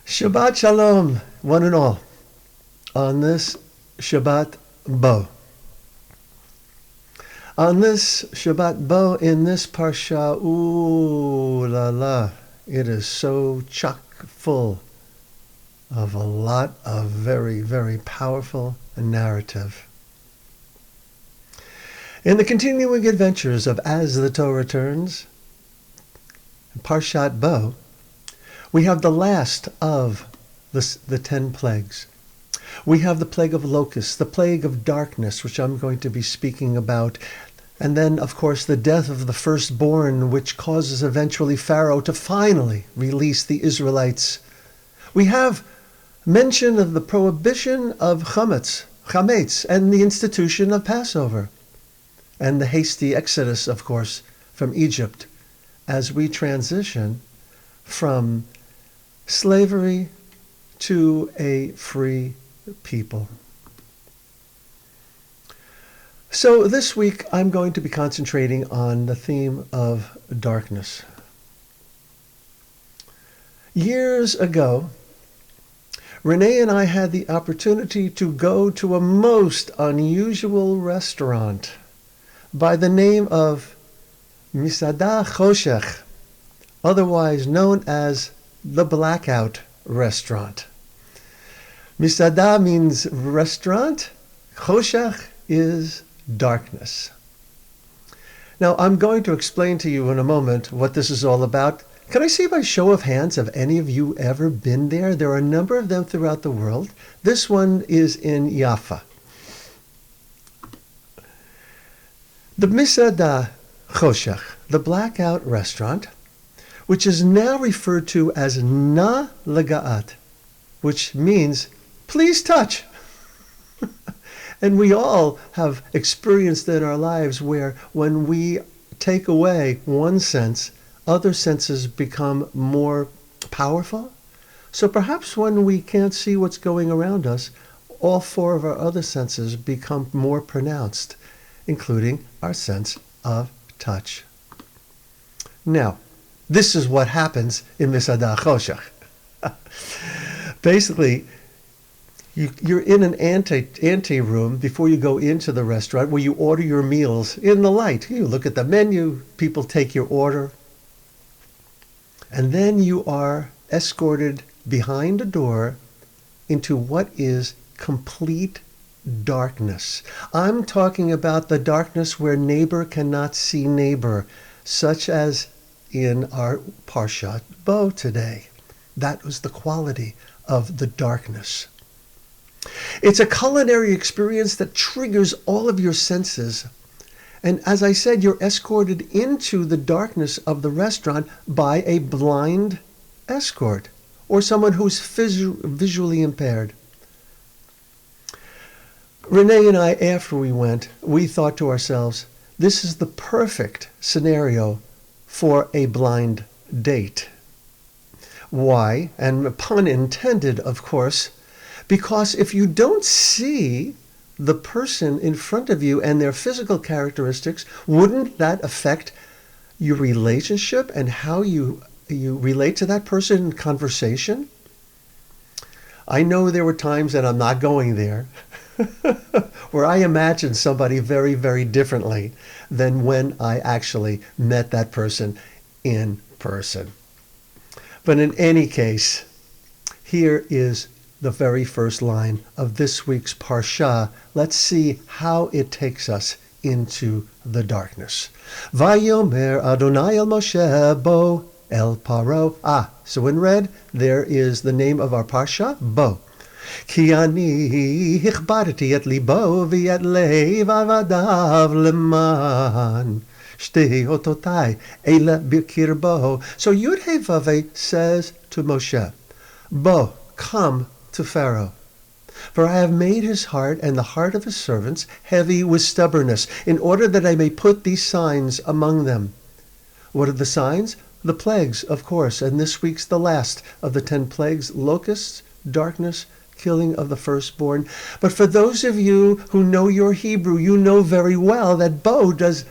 Shabbat Shalom, one and all, on this Shabbat Bo. On this Shabbat Bo, in this Parsha, ooh la la, it is so chock full of a lot of very, very powerful narrative. In the continuing adventures of As the Torah Turns, Parshat Bo, we have the last of the 10 plagues. We have the plague of locusts, the plague of darkness, which I'm going to be speaking about, and then, of course, the death of the firstborn, which causes eventually Pharaoh to finally release the Israelites. We have mention of the prohibition of chametz, and the institution of Passover, and the hasty exodus, of course, from Egypt, as we transition from slavery to a free people. So this week I'm going to be concentrating on the theme of darkness. Years ago, Renee and I had the opportunity to go to a most unusual restaurant by the name of Misada Choshech, otherwise known as the Blackout Restaurant. Misada means restaurant, Choshech is darkness. Now, I'm going to explain to you in a moment what this is all about. Can I see by show of hands, have any of you ever been there? There are a number of them throughout the world. This one is in Jaffa. The Misada Choshech, the Blackout Restaurant, which is now referred to as Na Laga'at, which means please touch. And we all have experienced in our lives where when we take away one sense, other senses become more powerful. So perhaps when we can't see what's going around us, all 4 of our other senses become more pronounced, including our sense of touch. Now, this is what happens in Misada Choshech. Basically, you're in an ante room before you go into the restaurant where you order your meals in the light. You look at the menu, people take your order, and then you are escorted behind a door into what is complete darkness. I'm talking about the darkness where neighbor cannot see neighbor, such as in our Parshat Bo today. That was the quality of the darkness. It's a culinary experience that triggers all of your senses. And as I said, you're escorted into the darkness of the restaurant by a blind escort or someone who's visually impaired. Renee and I, after we went, we thought to ourselves, this is the perfect scenario for a blind date. Why? And pun intended, of course, because if you don't see the person in front of you and their physical characteristics, wouldn't that affect your relationship and how you relate to that person in conversation? I know there were times, and I'm not going there, where I imagined somebody very, very differently than when I actually met that person in person. But in any case, here is the very first line of this week's Parsha. Let's see how it takes us into the darkness. Vayomer Adonai el Moshe bo el Paro. So in red, there is the name of our Parsha, Bo. Ki ani hichbadeti et libo v'et leiv avadav leman shtei ototai ele b'kirbo. So Yud He Vav He says to Moshe, Bo, come to Pharaoh, for I have made his heart and the heart of his servants heavy with stubbornness, in order that I may put these signs among them. What are the signs? The plagues, of course, and this week's the last of the 10 plagues: locusts, darkness, killing of the firstborn. But for those of you who know your Hebrew, you know very well that Bo does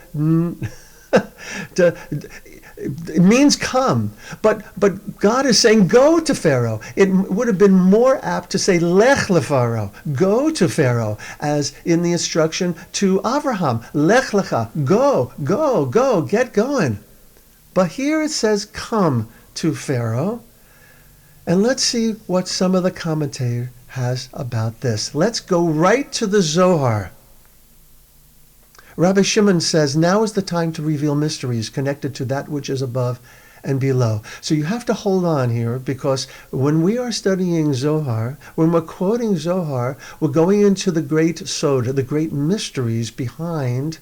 It means come, but God is saying go to Pharaoh. It would have been more apt to say lech leFaro, go to Pharaoh, as in the instruction to Avraham, lech lecha, go, get going. But here it says come to Pharaoh. And let's see what some of the commentary has about this. Let's go right to the Zohar. Rabbi Shimon says, now is the time to reveal mysteries connected to that which is above and below. So you have to hold on here, because when we are studying Zohar, when we're quoting Zohar, we're going into the great sod, the great mysteries behind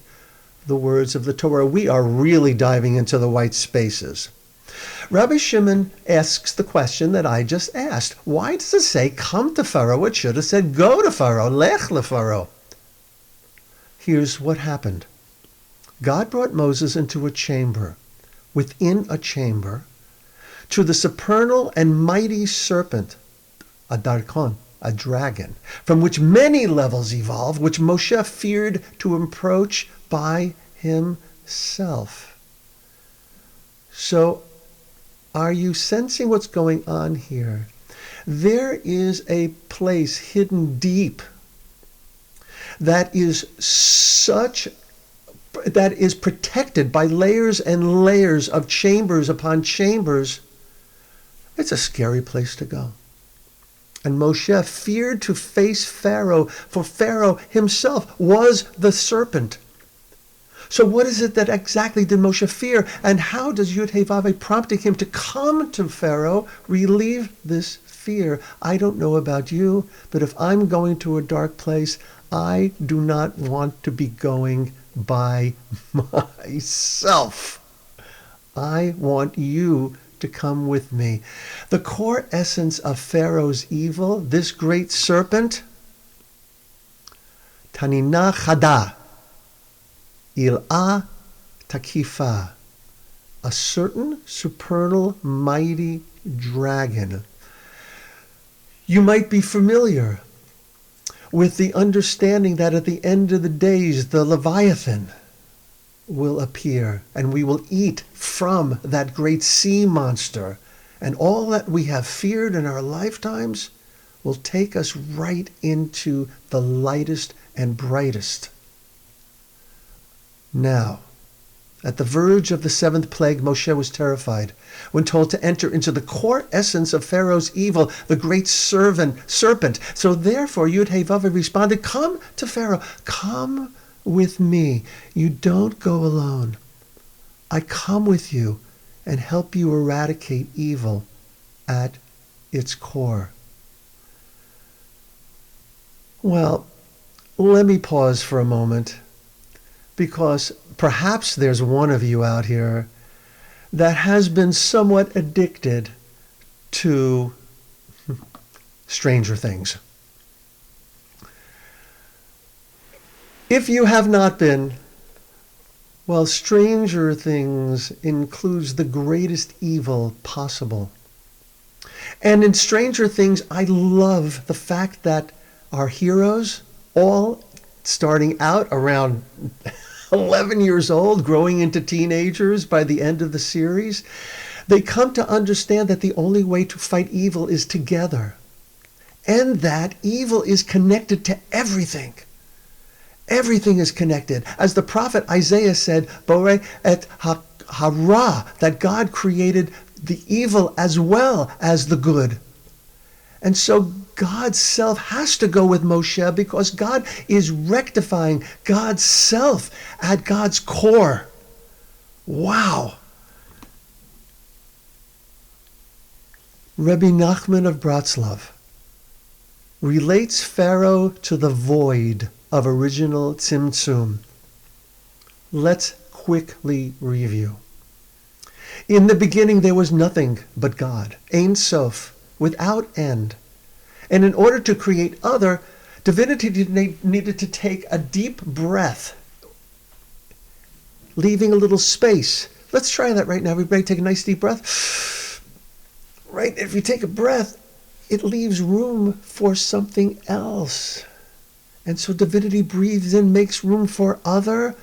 the words of the Torah. We are really diving into the white spaces. Rabbi Shimon asks the question that I just asked. Why does it say come to Pharaoh? It should have said go to Pharaoh, lech leFaro. Here's what happened. God brought Moses into a chamber, within a chamber, to the supernal and mighty serpent, a darkon, a dragon, from which many levels evolve, which Moshe feared to approach by himself. So, are you sensing what's going on here? There is a place hidden deep that is protected by layers and layers of chambers upon chambers. It's a scary place to go. And Moshe feared to face Pharaoh, for Pharaoh himself was the serpent. So what is it that exactly did Moshe fear? And how does Yud-Heh-Vav-Heh prompting him to come to Pharaoh relieve this fear? I don't know about you, but if I'm going to a dark place, I do not want to be going by myself. I want you to come with me. The core essence of Pharaoh's evil, this great serpent, Tanina Chada, Il'a Takifa, a certain supernal mighty dragon. You might be familiar with the understanding that at the end of the days, the Leviathan will appear, and we will eat from that great sea monster, and all that we have feared in our lifetimes will take us right into the lightest and brightest. Now, at the verge of the seventh plague, Moshe was terrified when told to enter into the core essence of Pharaoh's evil, the great serpent. So therefore, Yud-Heh-Vav-Heh responded, come to Pharaoh, come with me. You don't go alone. I come with you and help you eradicate evil at its core. Well, let me pause for a moment, because perhaps there's one of you out here that has been somewhat addicted to Stranger Things. If you have not been, well, Stranger Things includes the greatest evil possible. And in Stranger Things, I love the fact that our heroes, all starting out around 11 years old, growing into teenagers by the end of the series, they come to understand that the only way to fight evil is together, and that evil is connected to everything. Everything is connected. As the prophet Isaiah said, Borei et hara, that God created the evil as well as the good. And so God's self has to go with Moshe, because God is rectifying God's self at God's core. Wow. Rabbi Nachman of Bratslav relates Pharaoh to the void of original Tzimtzum. Let's quickly review. In the beginning there was nothing but God, Ein Sof, without end. And in order to create other, divinity needed to take a deep breath, leaving a little space. Let's try that right now. Everybody take a nice deep breath. Right, if you take a breath, it leaves room for something else. And so divinity breathes in, makes room for other,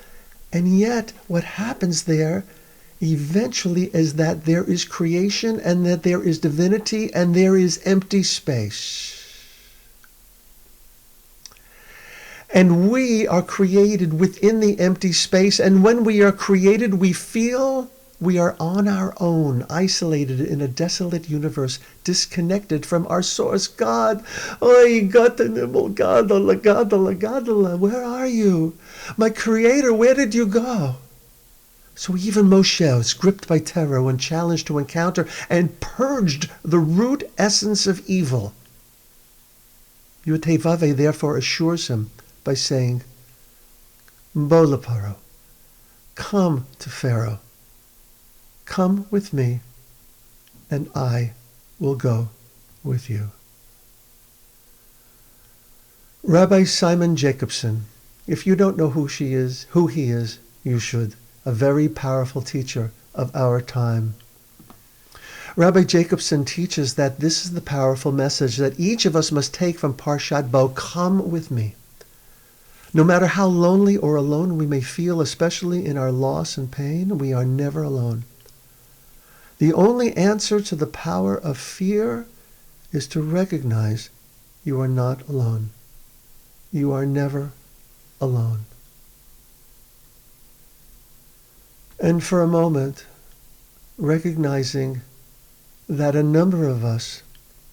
and yet what happens there eventually is that there is creation and that there is divinity and there is empty space. And we are created within the empty space. And when we are created, we feel we are on our own, isolated in a desolate universe, disconnected from our source, God. Oi, Gatanimul, Gadala, Gadala, Gadala, where are you? My creator, where did you go? So even Moshe was gripped by terror and challenged to encounter and purged the root essence of evil. Yud-Heh-Vav-Heh therefore assures him by saying, Bola Pharaoh, come to Pharaoh. Come with me, and I will go with you. Rabbi Simon Jacobson, if you don't know who he is, you should. A very powerful teacher of our time. Rabbi Jacobson teaches that this is the powerful message that each of us must take from Parshat Bo, come with me. No matter how lonely or alone we may feel, especially in our loss and pain, we are never alone. The only answer to the power of fear is to recognize you are not alone. You are never alone. And for a moment, recognizing that a number of us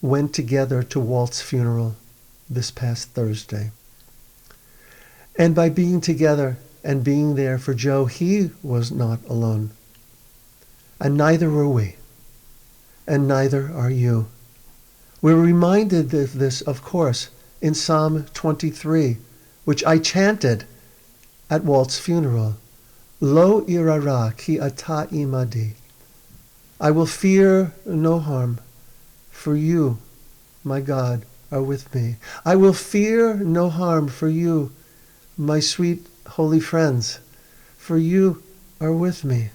went together to Walt's funeral this past Thursday. And by being together and being there for Joe, he was not alone. And neither were we. And neither are you. We're reminded of this, of course, in Psalm 23, which I chanted at Walt's funeral. Lo irara ki ata imadi. I will fear no harm, for you, my God, are with me. I will fear no harm, for you, my sweet holy friends, for you are with me.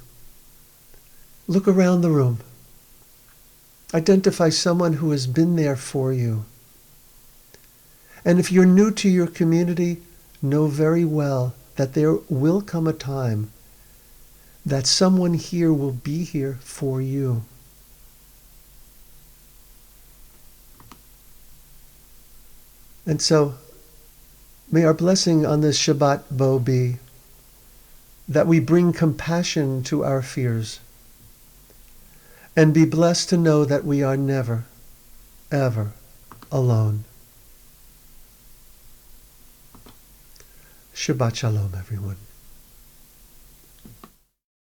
Look around the room. Identify someone who has been there for you. And if you're new to your community, know very well that there will come a time that someone here will be here for you. And so, may our blessing on this Shabbat Bo be that we bring compassion to our fears and be blessed to know that we are never, ever alone. Shabbat Shalom, everyone.